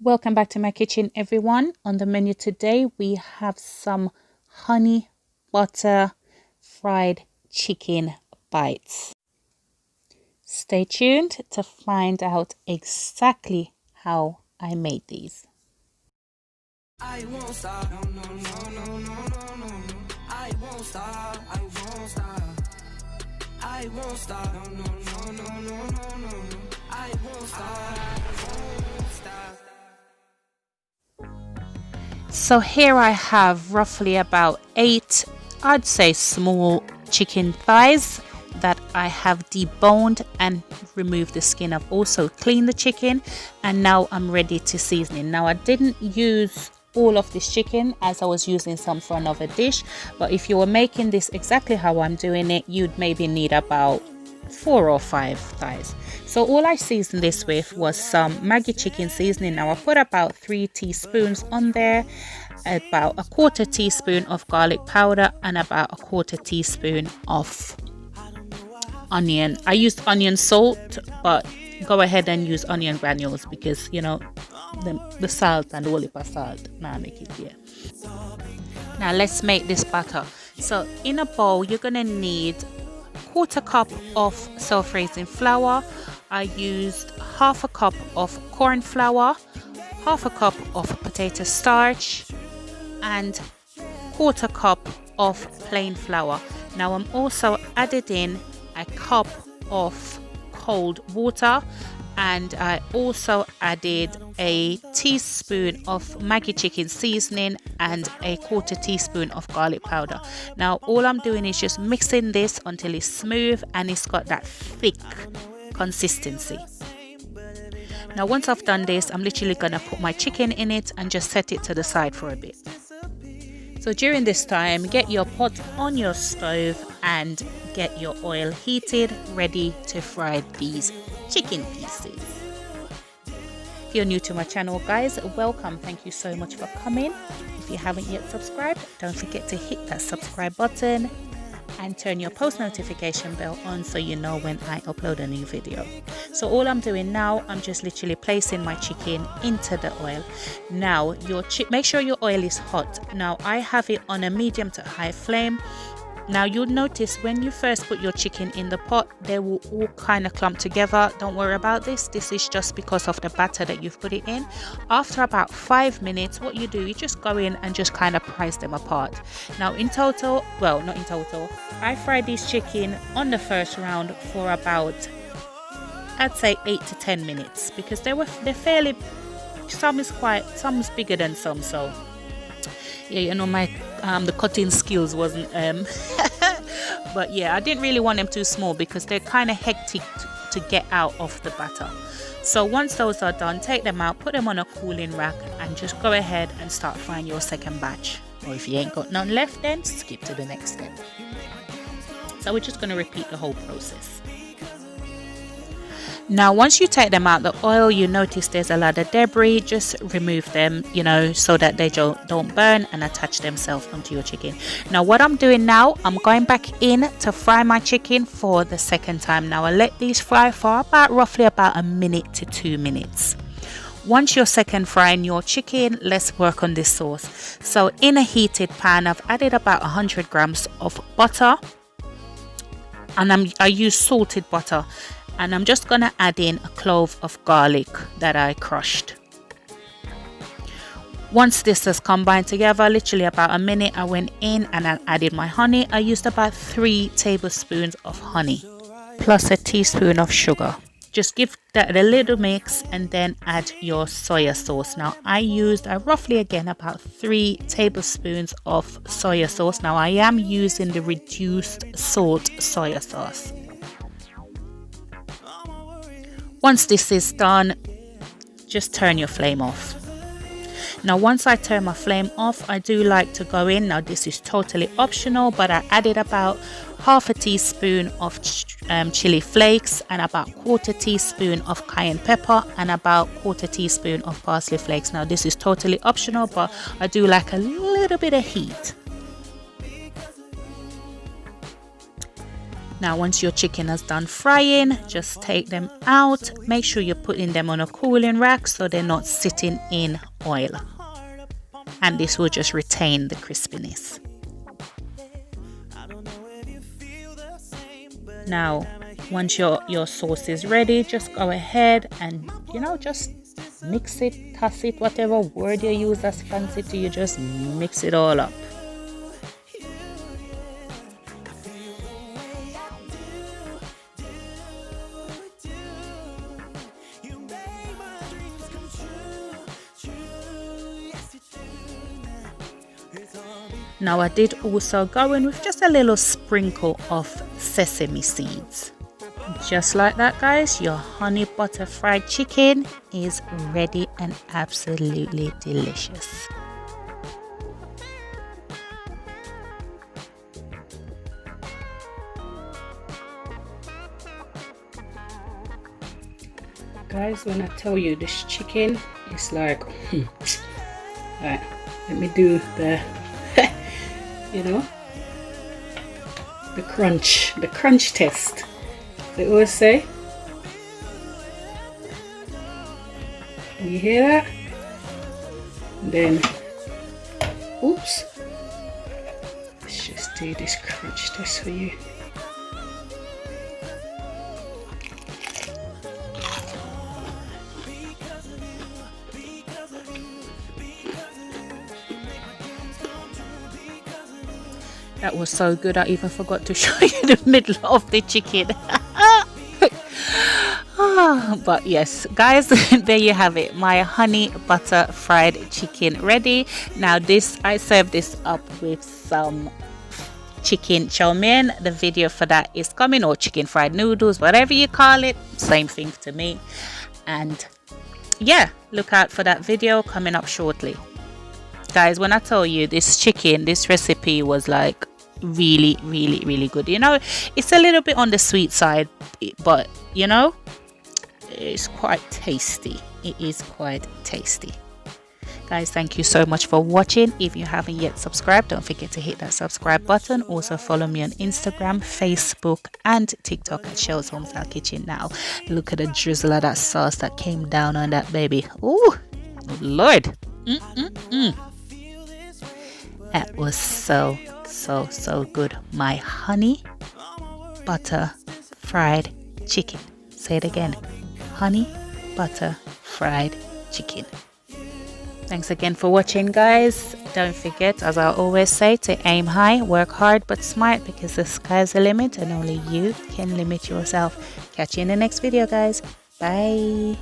Welcome back to my kitchen, everyone. On the menu today we have some honey butter fried chicken bites. Stay tuned to find out exactly how I made these. I won't stop, no, no, no, no, no, no, no. I won't stop, I won't stop. I won't stop, no, no, no, no, no, no, no. I won't stop, I won't stop. So here I have roughly about 8, I'd say small chicken thighs that I have deboned and removed the skin. I've also cleaned the chicken and now I'm ready to season it. Now I didn't use all of this chicken as I was using some for another dish, but if you were making this exactly how I'm doing it, you'd maybe need about 4 or 5 thighs. So all I seasoned this with was some Maggi chicken seasoning. Now I put about 3 teaspoons on there, about a 1/4 teaspoon of garlic powder and about a 1/4 teaspoon of onion. I used onion salt, but go ahead and use onion granules because you know the salt and the olive salt now make it here. Now let's make this batter. So in a bowl you're gonna need 1/4 cup of self-raising flour. I used 1/2 cup of corn flour, 1/2 cup of potato starch and 1/4 cup of plain flour. Now I'm also added in a cup of cold water, and I also added a teaspoon of Maggi chicken seasoning and a 1/4 teaspoon of garlic powder. Now all I'm doing is just mixing this until it's smooth and it's got that thick consistency. Now once I've done this, I'm literally gonna put my chicken in it and just set it to the side for a bit. So during this time, get your pot on your stove and get your oil heated, ready to fry these chicken pieces. If you're new to my channel, guys, welcome. Thank you so much for coming. If you haven't yet subscribed, don't forget to hit that subscribe button and turn your post notification bell on so you know when I upload a new video. So all I'm doing now, I'm just literally placing my chicken into the oil. Now make sure your oil is hot. Now I have it on a medium to high flame. Now you'll notice when you first put your chicken in the pot, they will all kind of clump together. Don't worry about this. This is just because of the batter that you've put it in. After about 5 minutes, what you do, you just go in and just kind of price them apart. Now in total, well, not in total, I fried this chicken on the first round for about, I'd say 8 to 10 minutes because they're fairly, some is bigger than some, so yeah, you know, my the cutting skills wasn't but yeah, I didn't really want them too small because they're kind of hectic to get out of the batter. So once those are done, take them out, put them on a cooling rack and just go ahead and start frying your second batch. Or if you ain't got none left, then skip to the next step. So we're just going to repeat the whole process. Now once you take them out the oil, you notice there's a lot of debris. Just remove them, you know, so that they don't burn and attach themselves onto your chicken. Now what I'm doing now, I'm going back in to fry my chicken for the second time. Now I let these fry for roughly about 1 minute to 2 minutes. Once you're second frying your chicken, let's work on this sauce. So in a heated pan, I've added about 100 grams of butter, and I use salted butter. And I'm just going to add in a clove of garlic that I crushed. Once this has combined together, literally about 1 minute, I went in and I added my honey. I used about 3 tablespoons of honey plus a teaspoon of sugar. Just give that a little mix and then add your soya sauce. Now I used roughly again about 3 tablespoons of soya sauce. Now I am using the reduced salt soya sauce. Once this is done, just turn your flame off. Now once I turn my flame off, I do like to go in, now this is totally optional, but I added about 1/2 teaspoon of chili flakes and about 1/4 teaspoon of cayenne pepper and about 1/4 teaspoon of parsley flakes. Now this is totally optional, but I do like a little bit of heat. Now once your chicken has done frying, just take them out. Make sure you're putting them on a cooling rack so they're not sitting in oil. And this will just retain the crispiness. Now once your sauce is ready, just go ahead and just mix it, toss it, whatever word you use that's fancy to you, just mix it all up. Now I did also go in with just a little sprinkle of sesame seeds. Just like that, guys, your honey butter fried chicken is ready and absolutely delicious. Guys, when I tell you this chicken is like, right, let me do the the crunch test. They always say, you hear that? And then, oops, let's just do this crunch test for you. That was so good, I even forgot to show you the middle of the chicken. But yes, guys, there you have it, my honey butter fried chicken ready. Now this, I served this up with some chicken chow mein. The video for that is coming, or chicken fried noodles, whatever you call it, same thing to me. And yeah, look out for that video coming up shortly. Guys, when I tell you this chicken, this recipe was like really good. It's a little bit on the sweet side, but it's quite tasty. It is quite tasty. Guys, thank you so much for watching. If you haven't yet subscribed, don't forget to hit that subscribe button. Also follow me on Instagram, Facebook and TikTok at Shellz Homestyle Kitchen. Now look at the drizzle of that sauce that came down on that baby. Oh Lord. That was so good. My honey butter fried chicken. Say it again. Honey butter fried chicken. Thanks again for watching, guys. Don't forget, as I always say, to aim high, work hard but smart, because the sky's the limit and only you can limit yourself. Catch you in the next video, guys. Bye.